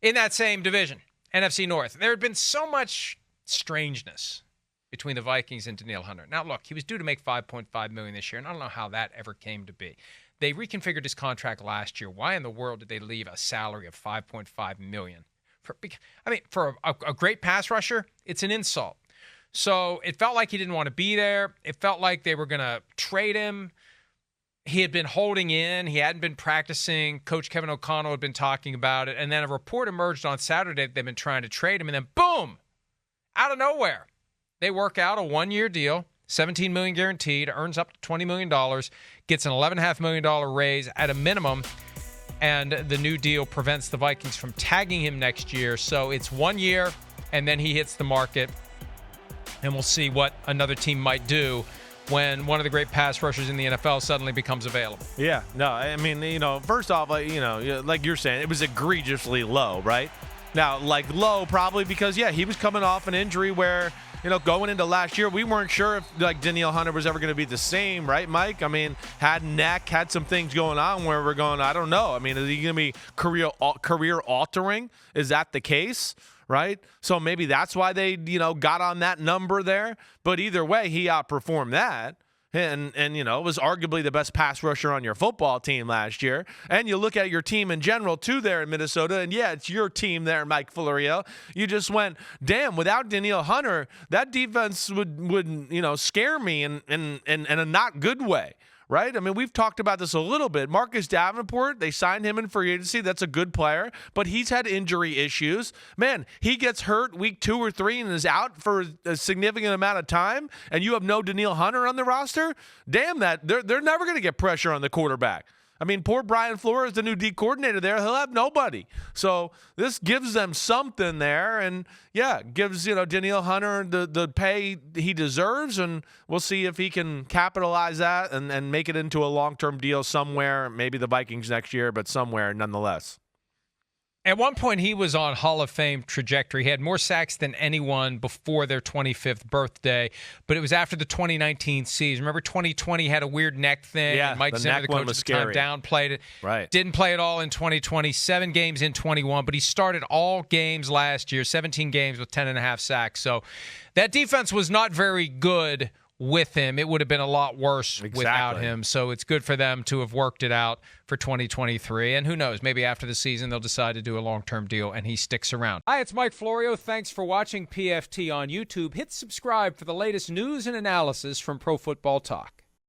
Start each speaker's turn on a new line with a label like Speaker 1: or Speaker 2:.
Speaker 1: in that same division, NFC North. There had been so much strangeness between the Vikings and Danielle Hunter. Now, look, he was due to make $5.5 million this year, and I don't know how that ever came to be. They reconfigured his contract last year. Why in the world did they leave a salary of $5.5 million? For a great pass rusher, it's an insult. So it felt like he didn't want to be there. It felt like they were going to trade him. He had been holding in. He hadn't been practicing. Coach Kevin O'Connell had been talking about it. And then a report emerged on Saturday that they've been trying to trade him. And then, boom, out of nowhere, they work out a one-year deal, $17 million guaranteed, earns up to $20 million, gets an $11.5 million raise at a minimum. And the new deal prevents the Vikings from tagging him next year. So it's 1 year, and then he hits the market. And we'll see what another team might do when one of the great pass rushers in the NFL suddenly becomes available.
Speaker 2: Yeah, no, I mean, first off, like you're saying, it was egregiously low, right? Now, like low probably because, he was coming off an injury where, going into last year, we weren't sure if like Danielle Hunter was ever going to be the same, right, Mike? I mean, had some things going on where we're going, I don't know. I mean, is he going to be career altering? Is that the case? Right? So maybe that's why they, got on that number there. But either way, he outperformed that. And was arguably the best pass rusher on your football team last year. And you look at your team in general, too, there in Minnesota. And, it's your team there, Mike Florio. You just went, damn, without Danielle Hunter, that defense would scare me in a not good way. Right? I mean, we've talked about this a little bit. Marcus Davenport, they signed him in free agency. That's a good player, but he's had injury issues. Man, he gets hurt week 2 or 3 and is out for a significant amount of time, and you have no Danielle Hunter on the roster? Damn that. They're never going to get pressure on the quarterback. I mean, poor Brian Flores, the new D coordinator there, he'll have nobody. So this gives them something there, and gives Danielle Hunter the pay he deserves, and we'll see if he can capitalize that and make it into a long-term deal somewhere, maybe the Vikings next year, but somewhere nonetheless.
Speaker 1: At one point, he was on Hall of Fame trajectory. He had more sacks than anyone before their 25th birthday, but it was after the 2019 season. Remember, 2020 had a weird neck thing.
Speaker 2: Yeah,
Speaker 1: Mike Zimmer, the coach at the time, downplayed it.
Speaker 2: Right.
Speaker 1: Didn't play at all in 2020. 7 games in 21, but he started all games last year, 17 games with 10.5 sacks. So that defense was not very good with him. It would have been a lot worse without him. So it's good for them to have worked it out for 2023. And who knows, maybe after the season they'll decide to do a long-term deal and he sticks around. Hi, it's Mike Florio. Thanks for watching PFT on YouTube. Hit subscribe for the latest news and analysis from Pro Football Talk.